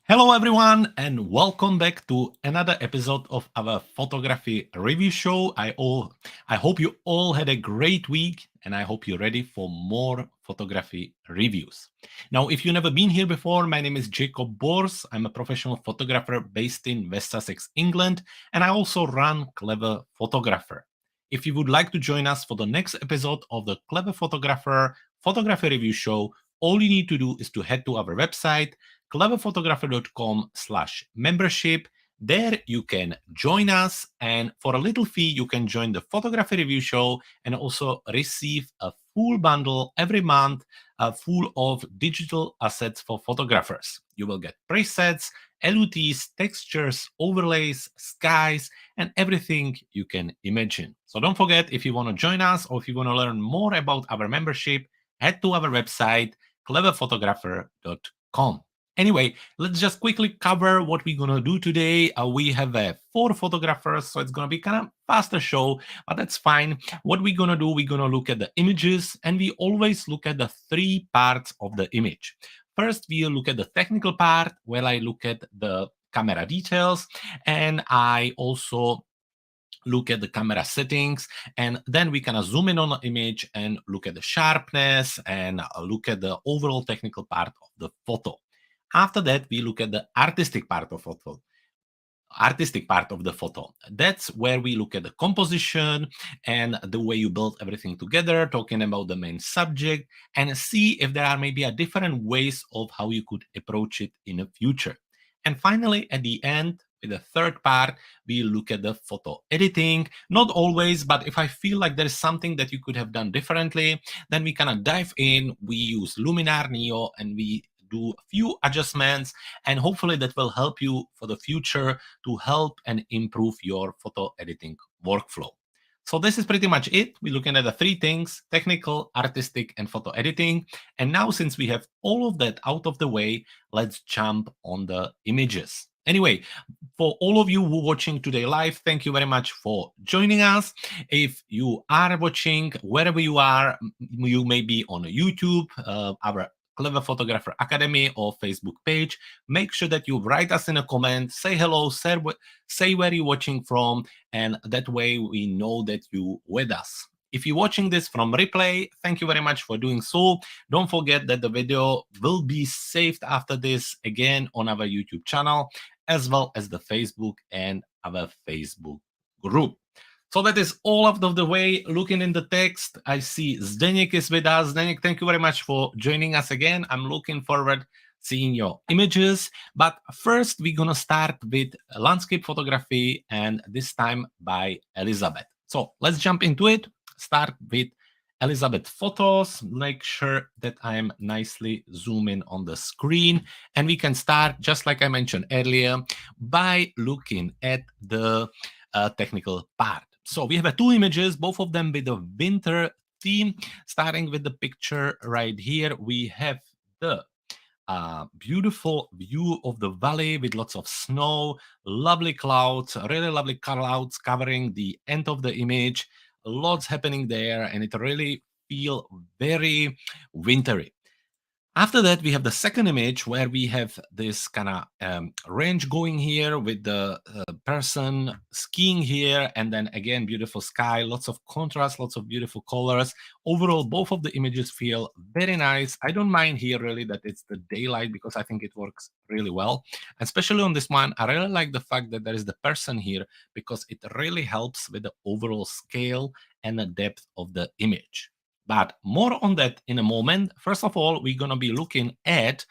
Hello, everyone, and welcome back to another episode of our photography review show. I hope you all had a great week, and I hope you're ready for more photography reviews. Now, if you've never been here before, my name is Jakub. I'm a professional photographer based in West Sussex, England, and I also run Clever Photographer. If you would like to join us for the next episode of the Clever Photographer photography review show, all you need to do is to head to our website cleverphotographer.com/membership. There you can join us, and for a little fee, you can join the photography review show and also receive a full bundle every month full of digital assets for photographers. You will get presets, LUTs, textures, overlays, skies, and everything you can imagine. So don't forget, if you want to join us or if you want to learn more about our membership, head to our website, cleverphotographer.com. Anyway, let's just quickly cover what we're going to do today. We have four photographers, so it's going to be kind of faster show, but that's fine. What we're going to do, we're going to look at the images, and we always look at the three parts of the image. First, we'll look at the technical part, where I look at the camera details, and I also look at the camera settings, and then we kind of zoom in on the image and look at the sharpness and look at the overall technical part of the photo. After that, we look at the artistic part of the photo. That's where we look at the composition and the way you build everything together, talking about the main subject, and see if there are maybe a different ways of how you could approach it in the future. And finally, at the end, with the third part, we look at the photo editing. Not always, but if I feel like there's something that you could have done differently, then we kind of dive in. We use Luminar Neo and we do a few adjustments, and hopefully that will help you for the future to help and improve your photo editing workflow. So this is pretty much it. We're looking at the three things: technical, artistic, and photo editing. And now, since we have all of that out of the way, let's jump on the images. Anyway, for all of you who are watching today live, thank you very much for joining us. If you are watching wherever you are, you may be on YouTube, our Clever Photographer Academy or Facebook page. Make sure that you write us in a comment, say hello, say where you're watching from, and that way we know that you with us. If you're watching this from replay, thank you very much for doing so. Don't forget that the video will be saved after this again on our YouTube channel, as well as the Facebook and our Facebook group. So that is all out of the way. Looking in the text, I see Zdeněk is with us. Zdeněk, thank you very much for joining us again. I'm looking forward seeing your images. But first, we're going to start with landscape photography, and this time by Elizabeth. So let's jump into it. Start with Elizabeth photos. Make sure that I'm nicely zooming on the screen. And we can start, just like I mentioned earlier, by looking at the technical part. So we have two images, both of them with a winter theme. Starting with the picture right here, we have the beautiful view of the valley with lots of snow, lovely clouds, really lovely clouds covering the end of the image. Lots happening there, and it really feel very wintry. After that, we have the second image where we have this kind of range going here with the person skiing here, and then again, beautiful sky, lots of contrast, lots of beautiful colors. Overall, both of the images feel very nice. I don't mind here really that it's the daylight because I think it works really well. Especially on this one, I really like the fact that there is the person here because it really helps with the overall scale and the depth of the image. But more on that in a moment. First of all, we're going to be looking at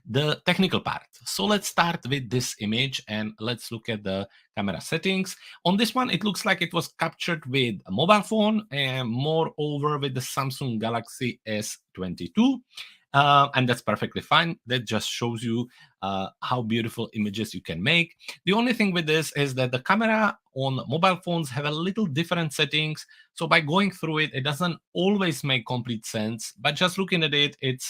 the technical part. So let's start with this image and let's look at the camera settings. On this one, it looks like it was captured with a mobile phone and moreover with the Samsung Galaxy S22. And that's perfectly fine. That just shows you how beautiful images you can make. The only thing with this is that the camera on mobile phones have a little different settings. So by going through it, it doesn't always make complete sense. But just looking at it, it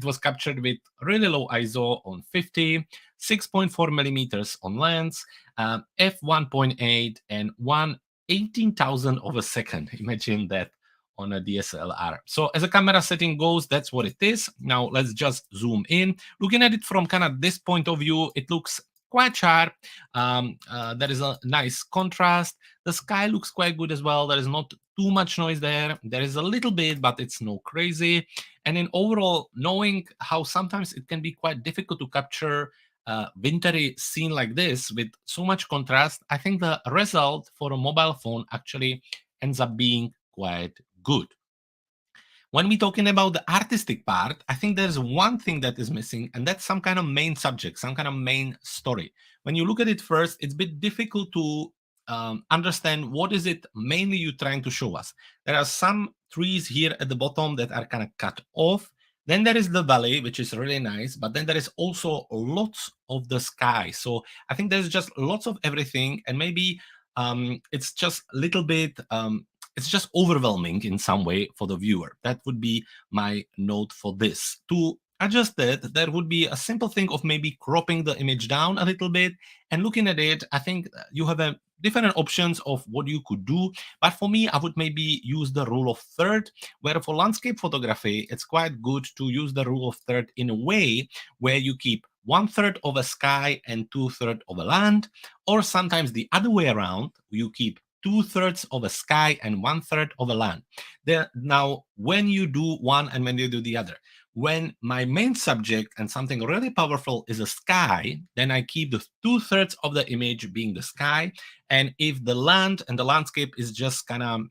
was captured with really low ISO on 50, 6.4 millimeters on lens, f1.8, and 1/18,000 of a second. Imagine that on a DSLR. So as a camera setting goes, that's what it is. Now let's just zoom in. Looking at it from kind of this point of view, it looks quite sharp. There is a nice contrast. The sky looks quite good as well. There is not too much noise there. There is a little bit, but it's no crazy. And in overall, knowing how sometimes it can be quite difficult to capture a wintry scene like this with so much contrast, I think the result for a mobile phone actually ends up being quite good. When we're talking about the artistic part, I think there's one thing that is missing, and that's some kind of main subject, some kind of main story. When you look at it first, it's a bit difficult to understand what is it mainly you're trying to show us. There are some trees here at the bottom that are kind of cut off. Then there is the valley, which is really nice, but then there is also lots of the sky. So I think there's just lots of everything, and maybe it's just a little bit it's just overwhelming in some way for the viewer. That would be my note for this. To adjust that, there would be a simple thing of maybe cropping the image down a little bit and looking at it. I think you have a different options of what you could do, but for me, I would maybe use the rule of third, where for landscape photography, it's quite good to use the rule of third in a way where you keep 1/3 of a sky and 2/3 of a land, or sometimes the other way around, you keep 2/3 of a sky and 1/3 of a land. Now, when you do one and when you do the other, when my main subject and something really powerful is a sky, then I keep the 2/3 of the image being the sky. And if the land and the landscape is just kind of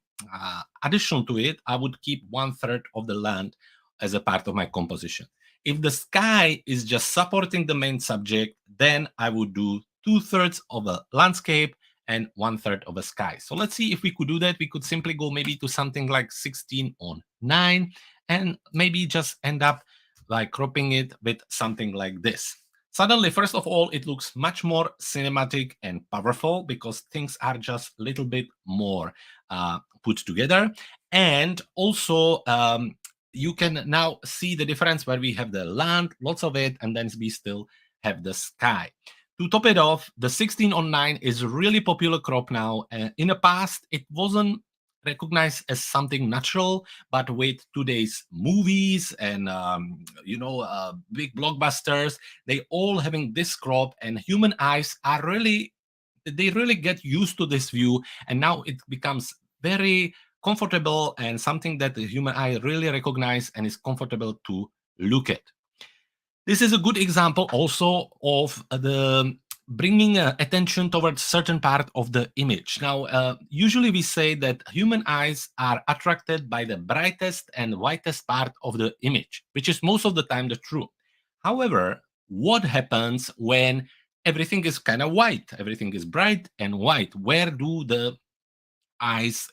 additional to it, I would keep 1/3 of the land as a part of my composition. If the sky is just supporting the main subject, then I would do 2/3 of a landscape and 1/3 of a sky. So let's see if we could do that. We could simply go maybe to something like 16:9 and maybe just end up like cropping it with something like this. Suddenly, first of all, it looks much more cinematic and powerful because things are just a little bit more put together. And also, you can now see the difference where we have the land, lots of it, and then we still have the sky. To top it off, the 16:9 is a really popular crop now. In the past, it wasn't recognized as something natural, but with today's movies and big blockbusters, they all having this crop, and human eyes are really get used to this view, and now it becomes very comfortable and something that the human eye really recognize and is comfortable to look at. This is a good example also of the bringing attention towards certain part of the image. Now, usually we say that human eyes are attracted by the brightest and whitest part of the image, which is most of the time the truth. However, what happens when everything is kind of white, everything is bright and white? Where do the eyes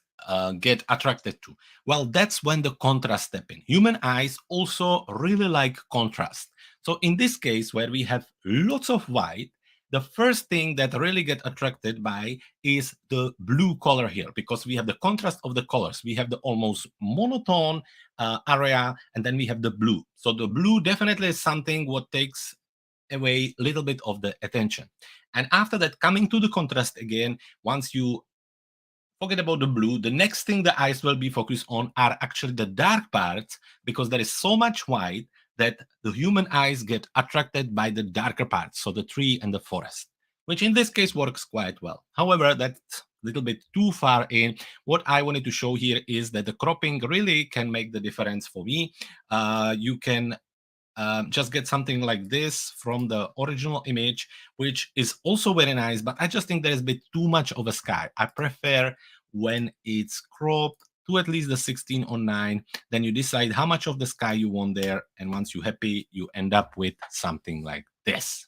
get attracted to? Well, that's when the contrast step in. Human eyes also really like contrast. So in this case, where we have lots of white, the first thing that really get attracted by is the blue color here, because we have the contrast of the colors. We have the almost monotone area, and then we have the blue. So the blue definitely is something what takes away a little bit of the attention. And after that, coming to the contrast again, once you forget about the blue, the next thing the eyes will be focused on are actually the dark parts, because there is so much white that the human eyes get attracted by the darker parts, so the tree and the forest, which in this case works quite well. However, that's a little bit too far in. What I wanted to show here is that the cropping really can make the difference for me. You can just get something like this from the original image, which is also very nice, but I just think there is a bit too much of a sky. I prefer when it's cropped to at least the 16:9, then you decide how much of the sky you want there, and once you're happy, you end up with something like this.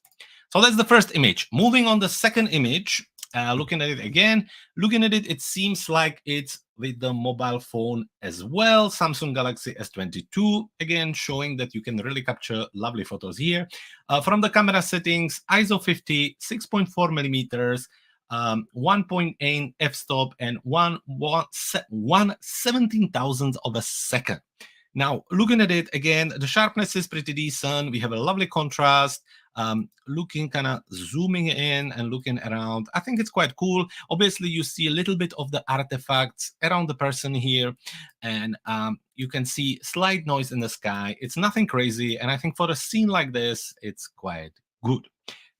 So that's the first image. Moving on the second image, looking at it again, it seems like it's with the mobile phone as well. Samsung Galaxy S22, again, showing that you can really capture lovely photos here. From the camera settings, ISO 50, 6.4 millimeters, 1.8 f-stop, and 1/17,000th of a second. Now, looking at it again, the sharpness is pretty decent. We have a lovely contrast. looking, kind of zooming in and looking around. I think it's quite cool. Obviously, you see a little bit of the artifacts around the person here, and you can see slight noise in the sky. It's nothing crazy, and I think for a scene like this, it's quite good.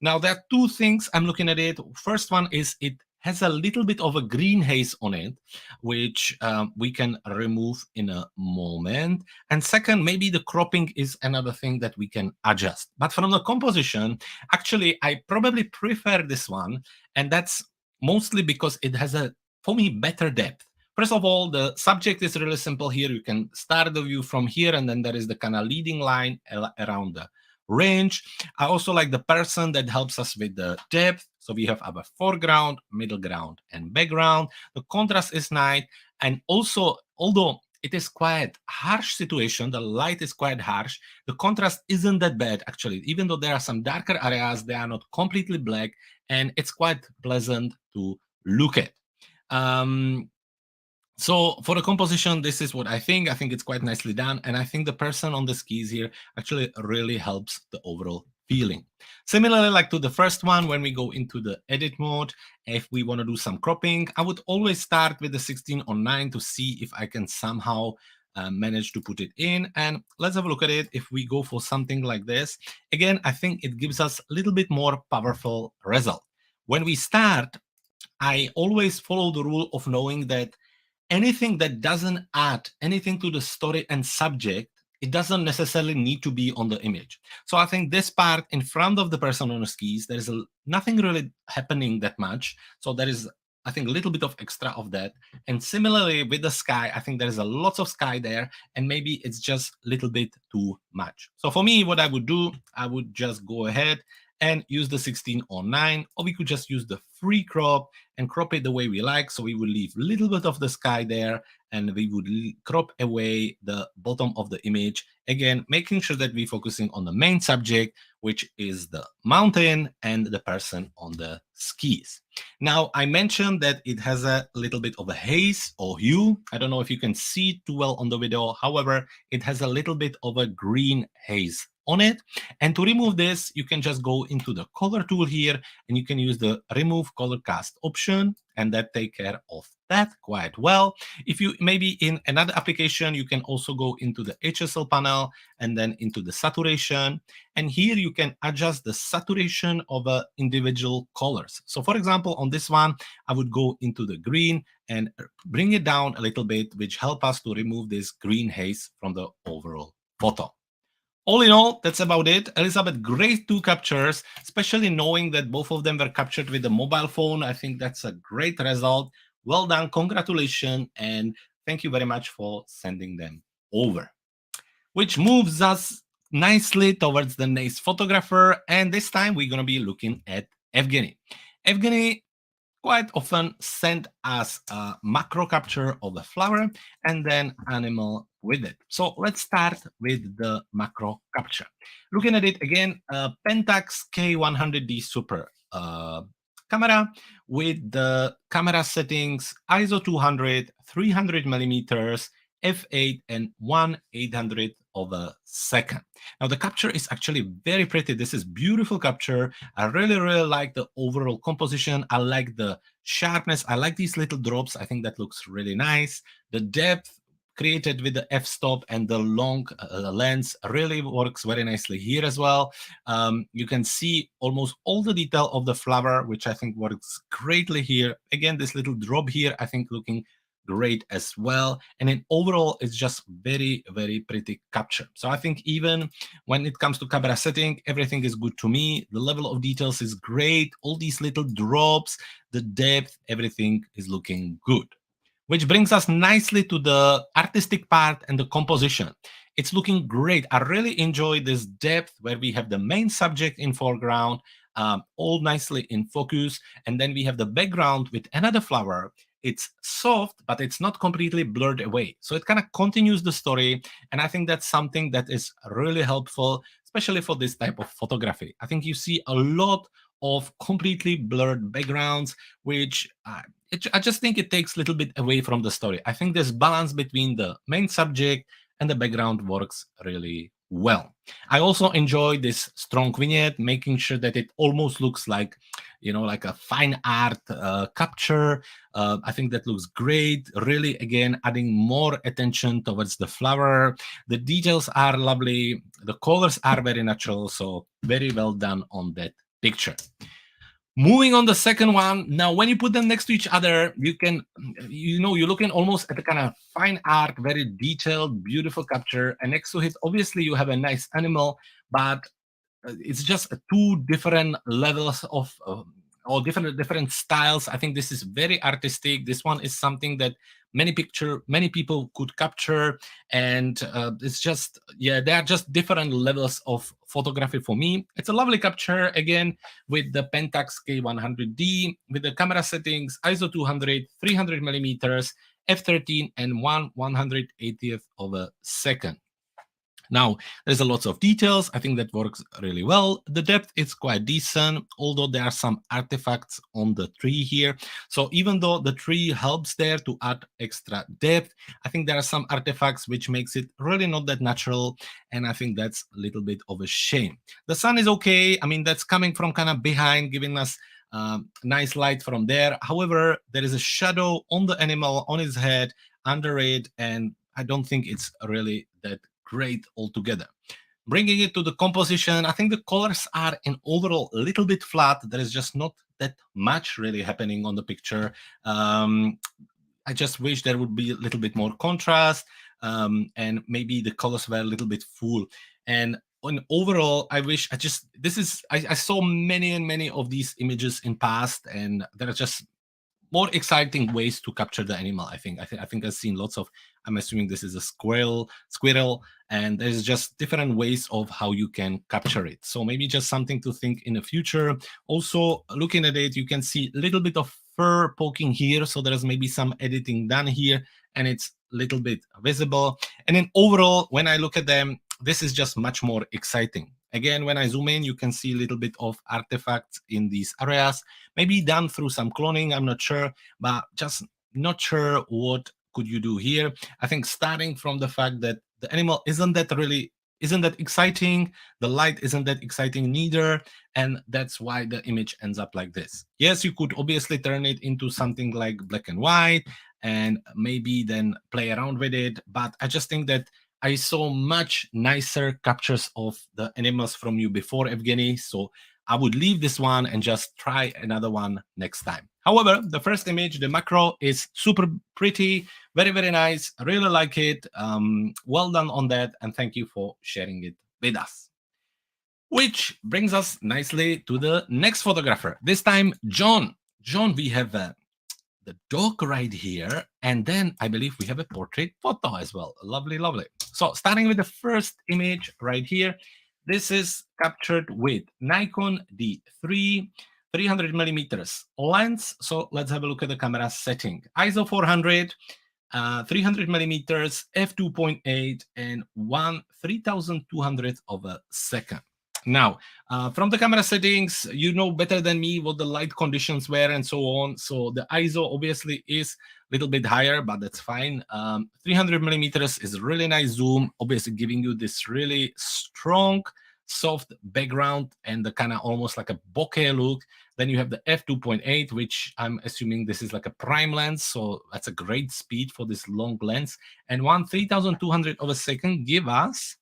Now, there are two things I'm looking at it. First one is it has a little bit of a green haze on it, which we can remove in a moment. And second, maybe the cropping is another thing that we can adjust. But from the composition, actually, I probably prefer this one. And that's mostly because it has a, for me, better depth. First of all, the subject is really simple here. You can start the view from here, and then there is the kind of leading line around the range. I also like the person that helps us with the depth. So we have our foreground, middle ground, and background. The contrast is nice. And also, although it is quite harsh situation, the light is quite harsh, the contrast isn't that bad actually. Even though there are some darker areas, they are not completely black, and it's quite pleasant to look at. So for the composition, this is what I think. I think it's quite nicely done. And I think the person on the skis here actually really helps the overall feeling. Similarly, like to the first one, when we go into the edit mode, if we want to do some cropping, I would always start with the 16:9 to see if I can somehow manage to put it in. And let's have a look at it. If we go for something like this, again, I think it gives us a little bit more powerful result. When we start, I always follow the rule of knowing that anything that doesn't add anything to the story and subject, it doesn't necessarily need to be on the image. So I think this part in front of the person on the skis, there is nothing really happening that much. So there is, I think, a little bit of extra of that. And similarly with the sky, I think there is a lot of sky there, and maybe it's just a little bit too much. So for me, what I would do, I would just go ahead and use the 16:9, or we could just use the free crop and crop it the way we like. So we would leave a little bit of the sky there, and we would crop away the bottom of the image. Again, making sure that we're focusing on the main subject, which is the mountain and the person on the skis. Now, I mentioned that it has a little bit of a haze or hue. I don't know if you can see it too well on the video. However, it has a little bit of a green haze on it. And to remove this, you can just go into the color tool here, and you can use the remove color cast option, and that take care of that quite well. If you maybe in another application, you can also go into the HSL panel and then into the saturation. And here you can adjust the saturation of individual colors. So for example, on this one, I would go into the green and bring it down a little bit, which help us to remove this green haze from the overall photo. All in all, that's about it. Elizabeth, great two captures, especially knowing that both of them were captured with the mobile phone. I think that's a great result. Well done, congratulations, and thank you very much for sending them over. Which moves us nicely towards the next photographer, and this time we're going to be looking at Evgeny. Evgeny quite often send us a macro capture of the flower and then animal with it. So let's start with the macro capture. Looking at it again, Pentax K100D Super camera with the camera settings ISO 200, 300 millimeters, f8 and 1/800 of a second. Now the capture is actually very pretty. This is beautiful capture. I really like the overall composition. I like the sharpness. I like these little drops. I think that looks really nice. The depth created with the f-stop and the long lens really works very nicely here as well. You can see almost all the detail of the flower, which I think works greatly here. Again, this little drop here, I think looking great as well. And then overall, it's just very pretty capture. So I think even when it comes to camera setting, everything is good to me. The level of details is great. All these little drops, the depth, everything is looking good. Which brings us nicely to the artistic part and the composition. It's looking great. I really enjoy this depth where we have the main subject in foreground, all nicely in focus. And then we have the background with another flower. It's soft, but it's not completely blurred away. So it kind of continues the story. And I think that's something that is really helpful, especially for this type of photography. I think you see a lot of completely blurred backgrounds, which I just think it takes a little bit away from the story. I think this balance between the main subject and the background works really well. I also enjoy this strong vignette, making sure that it almost looks like, like a fine art capture. I think that looks great. Really, again, adding more attention towards the flower. The details are lovely. The colors are very natural. So very well done on that picture. Moving on the second one. Now, when you put them next to each other, you can, you're looking almost at a kind of fine art, very detailed, beautiful capture. And next to it, obviously, you have a nice animal, but it's just two different levels of or different styles. I think this is very artistic. This one is something that many people could capture, and it's just, yeah, they are just different levels of photography. For me, it's a lovely capture, again, with the Pentax K100D, with the camera settings ISO 200, 300 millimeters, f13, and 1/180th of a second. Now, there's a lots of details. I think that works really well. The depth is quite decent, although there are some artifacts on the tree here. So even though the tree helps there to add extra depth, I think there are some artifacts which makes it really not that natural, and I think that's a little bit of a shame. The sun is okay. I mean, that's coming from kind of behind, giving us nice light from there. However, there is a shadow on the animal, on his head, under it, and I don't think it's really that great altogether. Bringing it to the composition, I think the colors are in overall a little bit flat. There is just not that much really happening on the picture. I just wish there would be a little bit more contrast, and maybe the colors were a little bit full. And on overall, I saw many and many of these images in past, and there are just more exciting ways to capture the animal. I think I've seen lots of. I'm assuming this is a squirrel, and there's just different ways of how you can capture it. So maybe just something to think in the future. Also, looking at it, you can see a little bit of fur poking here, so there's maybe some editing done here, and it's a little bit visible. And then overall, when I look at them, this is just much more exciting. Again, when I zoom in, you can see a little bit of artifacts in these areas, maybe done through some cloning, I'm not sure, but just not sure what could you do here. I think starting from the fact that the animal isn't that exciting, the light isn't that exciting neither, and that's why the image ends up like this. Yes, you could obviously turn it into something like black and white and maybe then play around with it, but I just think that I saw much nicer captures of the animals from you before, Evgeny, so I would leave this one and just try another one next time. However, the first image, the macro, is super pretty, very, very nice. I really like it. Well done on that, and thank you for sharing it with us. Which brings us nicely to the next photographer. This time, John. John, we have the dog right here, and then I believe we have a portrait photo as well. Lovely, lovely. So starting with the first image right here, this is captured with Nikon D3, 300 millimeters lens. So let's have a look at the camera setting. ISO 400, 300 millimeters, f2.8, and 1/3200th of a second. Now, from the camera settings, you know better than me what the light conditions were and so on. So the ISO obviously is a little bit higher, but that's fine. 300 millimeters is a really nice zoom, obviously giving you this really strong, soft background and the kind of almost like a bokeh look. Then you have the f2.8, which I'm assuming this is like a prime lens. So that's a great speed for this long lens. And 1/3200 of a second give us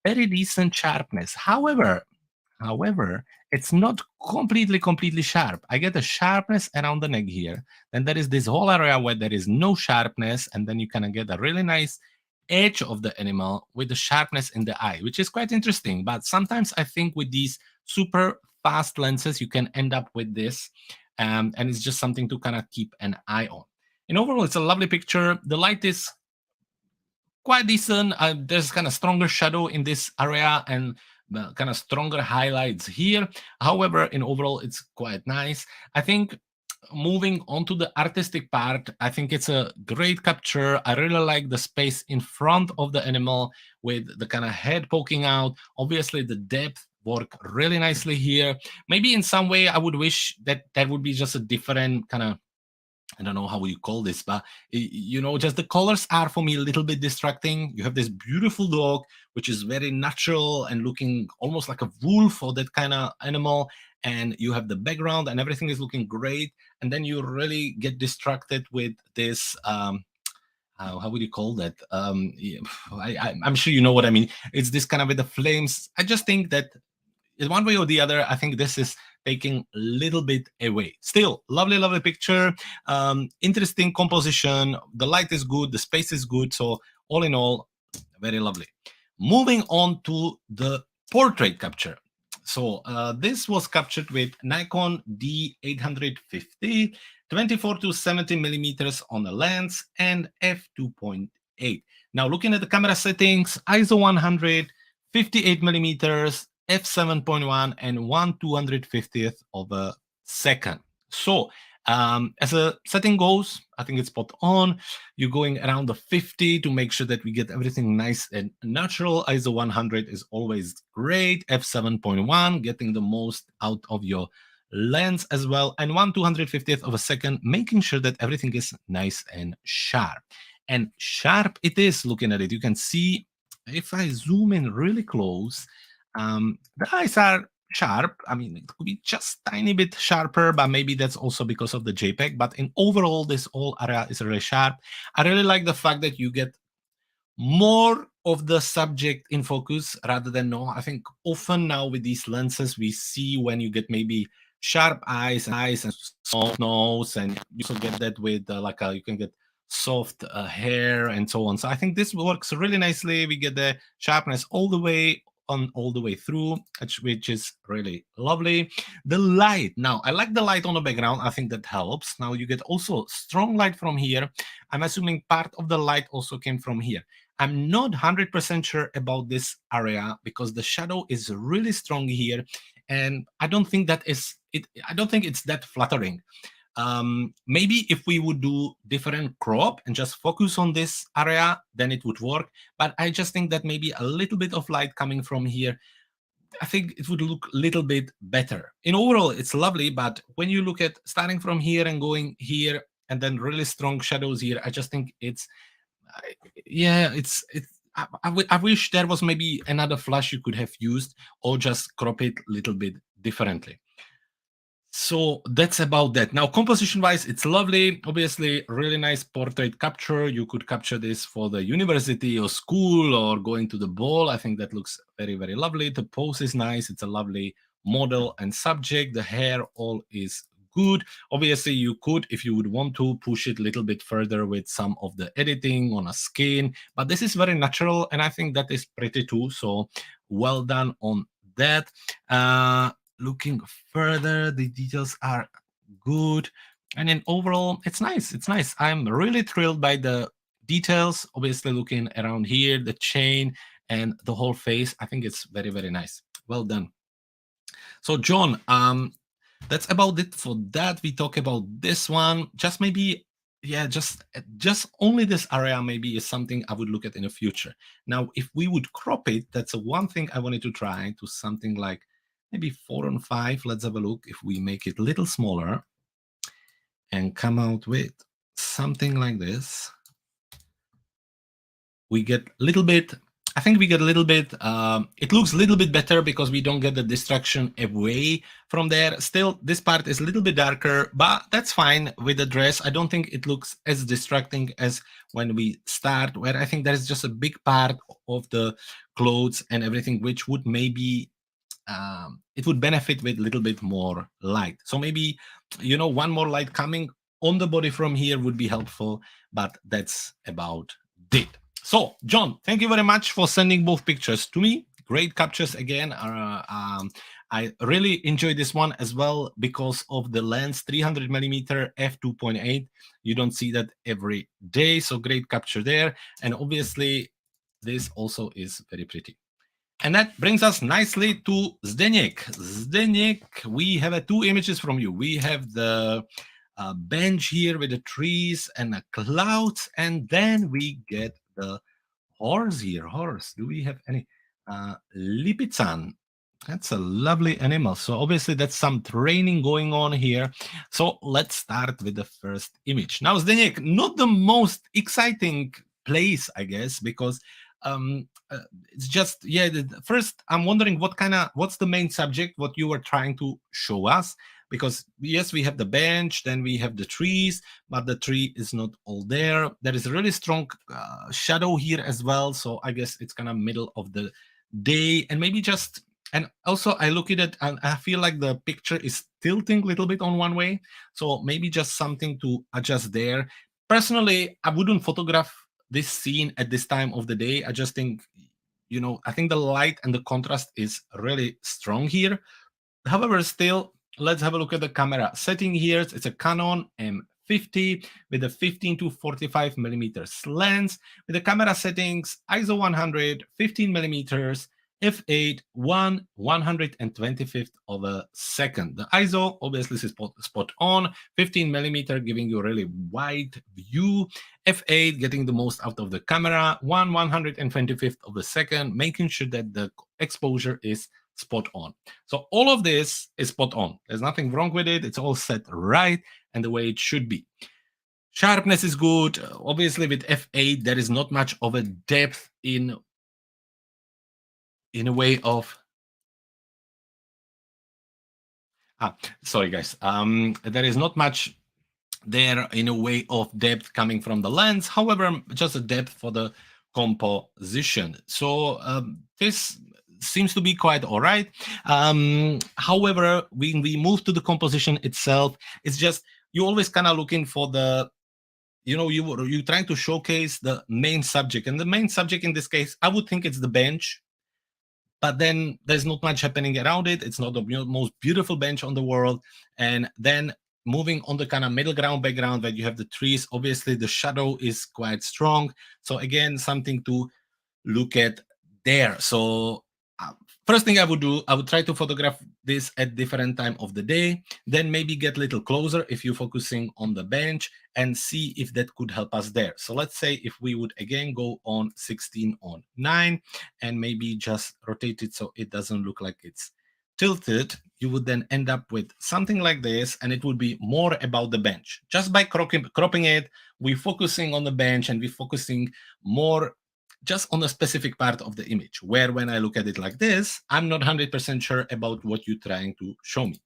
very decent sharpness. However, it's not completely sharp. I get a sharpness around the neck here. Then there is this whole area where there is no sharpness, and then you kind of get a really nice edge of the animal with the sharpness in the eye, which is quite interesting. But sometimes I think with these super fast lenses, you can end up with this, and it's just something to kind of keep an eye on. And overall, it's a lovely picture. The light is quite decent. There's kind of stronger shadow in this area and kind of stronger highlights here. However, in overall, it's quite nice. I think moving on to the artistic part, I think it's a great capture. I really like the space in front of the animal with the kind of head poking out. Obviously, the depth work really nicely here. Maybe in some way, I would wish that that would be just a different kind of I don't know how you call this, but just the colors are for me a little bit distracting. You have this beautiful dog, which is very natural and looking almost like a wolf or that kind of animal. And you have the background and everything is looking great. And then you really get distracted with this. How would you call that? Yeah, I'm sure you know what I mean. It's this kind of with the flames. I just think that in one way or the other, I think this is taking a little bit away. Still, lovely, lovely picture. Interesting composition. The light is good. The space is good. So all in all, very lovely. Moving on to the portrait capture. So this was captured with Nikon D850, 24 to 70 millimeters on the lens, and f2.8. Now looking at the camera settings, ISO 100, 58 millimeters, f7.1, and 1/250th of a second. So as a setting goes, I think it's spot on. You're going around the 50 to make sure that we get everything nice and natural. ISO 100 is always great. f7.1, getting the most out of your lens as well. And 1/250th of a second, making sure that everything is nice and sharp. And sharp it is, looking at it. You can see, if I zoom in really close, the eyes are sharp. I mean, it could be just tiny bit sharper, but maybe that's also because of the JPEG. But in overall, this whole area is really sharp. I really like the fact that you get more of the subject in focus rather than no. I think often now with these lenses, we see when you get maybe sharp eyes and soft nose, and you also get that with you can get soft hair and so on. So I think this works really nicely. We get the sharpness all the way on, all the way through, which is really lovely. The light, now I like the light on the background. I think that helps. Now you get also strong light from here. I'm assuming part of the light also came from here. I'm not 100% sure about this area because the shadow is really strong here, and I don't think that is it. I don't think it's that flattering. Maybe if we would do different crop and just focus on this area, then it would work. But I just think that maybe a little bit of light coming from here, I think it would look a little bit better. In overall, it's lovely, but when you look at starting from here and going here, and then really strong shadows here, I just think it's yeah, it's I wish there was maybe another flash you could have used, or just crop it a little bit differently. So that's about that. Now, composition wise, it's lovely. Obviously, really nice portrait capture. You could capture this for the university or school or going to the ball. I think that looks very, very lovely. The pose is nice. It's a lovely model and subject. The hair all is good. Obviously, you could, if you would want to, push it a little bit further with some of the editing on a skin. But this is very natural, and I think that is pretty too. So well done on that. Looking further, the details are good, and then overall it's nice. I'm really thrilled by the details. Obviously, looking around here, the chain and the whole face, I think it's very, very nice. Well done. So John, that's about it for that. We talk about this one. Just maybe, yeah, just only this area maybe is something I would look at in the future. Now, if we would crop it, that's one thing I wanted to try, to something like maybe 4:5. Let's have a look. If we make it a little smaller and come out with something like this, we get a little bit, I think we get a little bit, it looks a little bit better because we don't get the distraction away from there. Still, this part is a little bit darker, but that's fine with the dress. I don't think it looks as distracting as when we start, where I think there's just a big part of the clothes and everything, which would maybe it would benefit with a little bit more light. So maybe, one more light coming on the body from here would be helpful, but that's about it. So, John, thank you very much for sending both pictures to me. Great captures again. I really enjoyed this one as well because of the lens, 300 millimeter f2.8. You don't see that every day, so great capture there. And obviously, this also is very pretty. And that brings us nicely to Zdeněk. Zdeněk, we have two images from you. We have the bench here with the trees and the clouds, and then we get the horse here. Horse, do we have any? Lipizan. That's a lovely animal. So obviously that's some training going on here. So let's start with the first image. Now, Zdeněk, not the most exciting place, I guess, because it's just first I'm wondering what's the main subject, what you were trying to show us, because yes, we have the bench, then we have the trees, but the tree is not all there. There is a really strong shadow here as well. So I guess it's kind of middle of the day, and maybe just and also, I look at it and I feel like the picture is tilting a little bit on one way. So maybe just something to adjust there. Personally, I wouldn't photograph this scene at this time of the day. I just think, I think the light and the contrast is really strong here. However, still, let's have a look at the camera setting here. It's a Canon M50 with a 15 to 45 millimeters lens. With the camera settings, ISO 100, 15 millimeters, f8, 1/125th of a second. The ISO obviously is spot on, 15 millimeter giving you a really wide view, f8 getting the most out of the camera, 1/125th of a second, making sure that the exposure is spot on. So all of this is spot on. There's nothing wrong with it. It's all set right and the way it should be. Sharpness is good. Obviously, with f8, there is not much of a depth in a way of sorry guys. There is not much there in a way of depth coming from the lens. However, just a depth for the composition. So this seems to be quite all right. However, when we move to the composition itself, it's just you always kind of looking for the you're trying to showcase the main subject, and the main subject in this case, I would think it's the bench, but then there's not much happening around it. It's not the most beautiful bench on the world. And then moving on the kind of middle ground background where you have the trees, obviously the shadow is quite strong. So again, something to look at there. So first thing I would do, I would try to photograph this at different time of the day, then maybe get a little closer if you're focusing on the bench and see if that could help us there. So let's say if we would again go on 16 on 9 and maybe just rotate it so it doesn't look like it's tilted, you would then end up with something like this, and it would be more about the bench. Just by cropping it, we're focusing on the bench and we're focusing more just on a specific part of the image, where when I look at it like this, I'm not 100% sure about what you're trying to show me.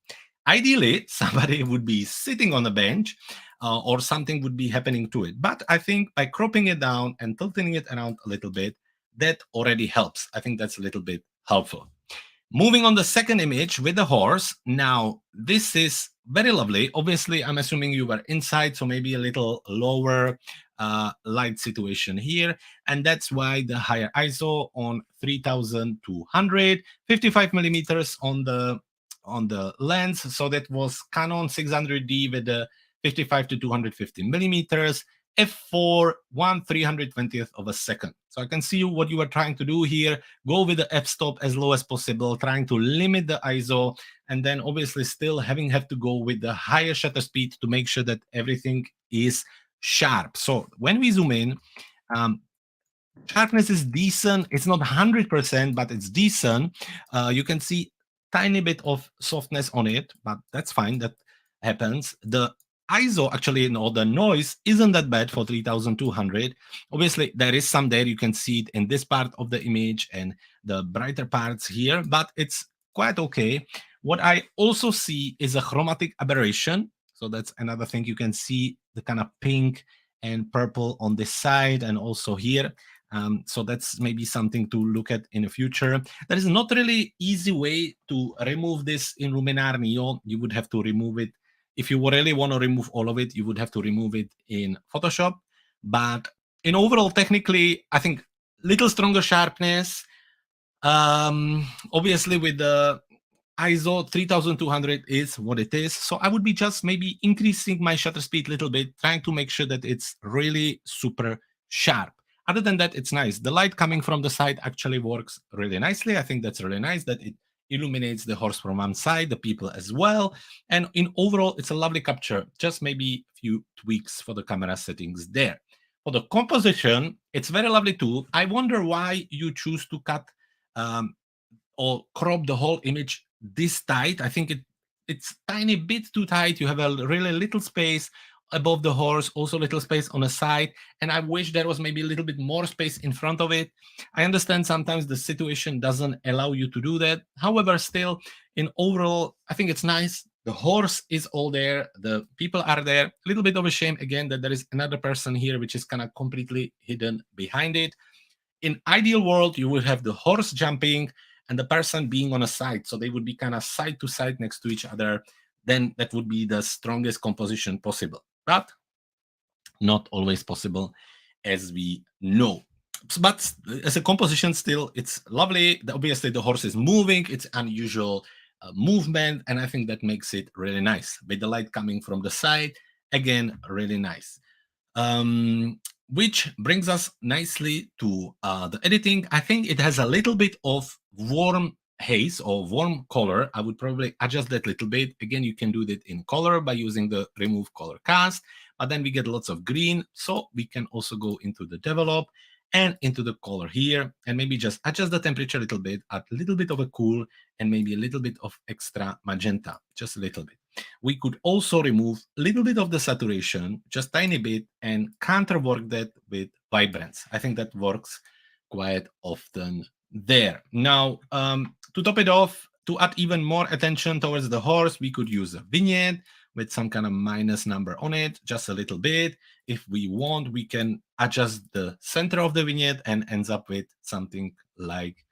Ideally, somebody would be sitting on a bench or something would be happening to it. But I think by cropping it down and tilting it around a little bit, that already helps. I think that's a little bit helpful. Moving on the second image with the horse. Now, this is very lovely. Obviously, I'm assuming you were inside, so maybe a little lower light situation here. And that's why the higher ISO on 3200, 55 millimeters on the lens. So that was Canon 600D with the 55 to 250 millimeters. f4, 1/320th of a second. So I can see what you are trying to do here. Go with the f-stop as low as possible, trying to limit the ISO, and then obviously still have to go with the higher shutter speed to make sure that everything is sharp. So when we zoom in, sharpness is decent. It's not 100%, but it's decent. You can see tiny bit of softness on it, but that's fine. That happens. The ISO actually, no, the noise isn't that bad for 3200. Obviously, there is some there. You can see it in this part of the image and the brighter parts here, but it's quite okay. What I also see is a chromatic aberration. So that's another thing. You can see the kind of pink and purple on this side and also here. So that's maybe something to look at in the future. There is not really easy way to remove this in Luminar Neo. You would have to remove it. If you really want to remove all of it, you would have to remove it in Photoshop. But in overall, technically, I think little stronger sharpness. Obviously, with the ISO 3200 is what it is. So I would be just maybe increasing my shutter speed a little bit, trying to make sure that it's really super sharp. Other than that, it's nice. The light coming from the side actually works really nicely. I think that's really nice that it illuminates the horse from one side, the people as well. And in overall, it's a lovely capture. Just maybe a few tweaks for the camera settings there. For the composition, it's very lovely too. I wonder why you choose to cut or crop the whole image this tight. I think it's tiny bit too tight. You have a really little space above the horse, also little space on the side, and I wish there was maybe a little bit more space in front of it. I understand sometimes the situation doesn't allow you to do that. However, still, in overall, I think it's nice. The horse is all there, the people are there. A little bit of a shame again that there is another person here which is kind of completely hidden behind it. In ideal world, you would have the horse jumping and the person being on a side, so they would be kind of side to side next to each other. Then that would be the strongest composition possible, but not always possible, as we know. But as a composition, still it's lovely. Obviously the horse is moving, it's unusual movement, and I think that makes it really nice with the light coming from the side. Again, really nice. Which brings us nicely to the editing. I think it has a little bit of warm haze or warm color. I would probably adjust that a little bit. Again, you can do that in color by using the remove color cast, but then we get lots of green. So we can also go into the develop and into the color here, and maybe just adjust the temperature a little bit, add a little bit of a cool, and maybe a little bit of extra magenta, just a little bit. We could also remove a little bit of the saturation, just tiny bit, and counterwork that with vibrance. I think that works quite often there. Now, to top it off, to add even more attention towards the horse, we could use a vignette with some kind of minus number on it, just a little bit. If we want, we can adjust the center of the vignette and ends up with something like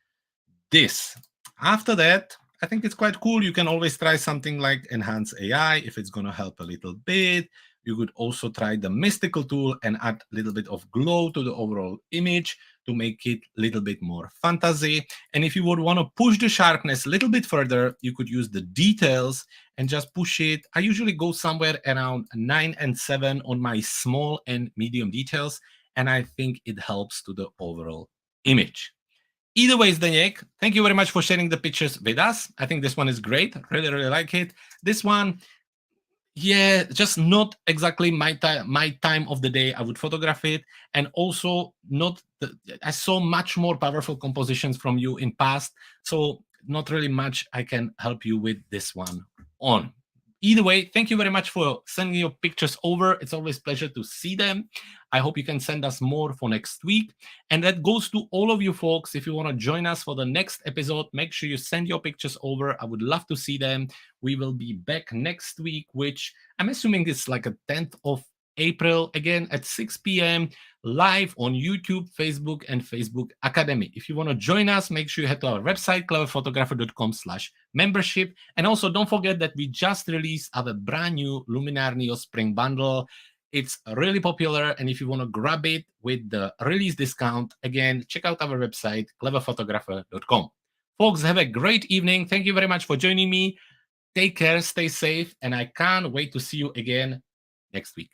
this. After that, I think it's quite cool. You can always try something like Enhance AI if it's going to help a little bit. You could also try the mystical tool and add a little bit of glow to the overall image to make it a little bit more fantasy. And if you would want to push the sharpness a little bit further, you could use the details and just push it. I usually go somewhere around 9 and 7 on my small and medium details, and I think it helps to the overall image. Either way, Zdeněk, thank you very much for sharing the pictures with us. I think this one is great. Really, really like it. This one, yeah, just not exactly my time of the day I would photograph it, and also not I saw much more powerful compositions from you in past, so not really much I can help you with this one on. Either way, thank you very much for sending your pictures over. It's always a pleasure to see them. I hope you can send us more for next week. And that goes to all of you folks. If you want to join us for the next episode, make sure you send your pictures over. I would love to see them. We will be back next week, which I'm assuming is like a 10th of April, again at 6 p.m. live on YouTube, Facebook, and Facebook Academy. If you want to join us, make sure you head to our website, cleverphotographer.com/membership. And also don't forget that we just released our brand new Luminar Neo Spring Bundle. It's really popular, and if you want to grab it with the release discount, again, check out our website, cleverphotographer.com. Folks, have a great evening. Thank you very much for joining me. Take care, stay safe, and I can't wait to see you again next week.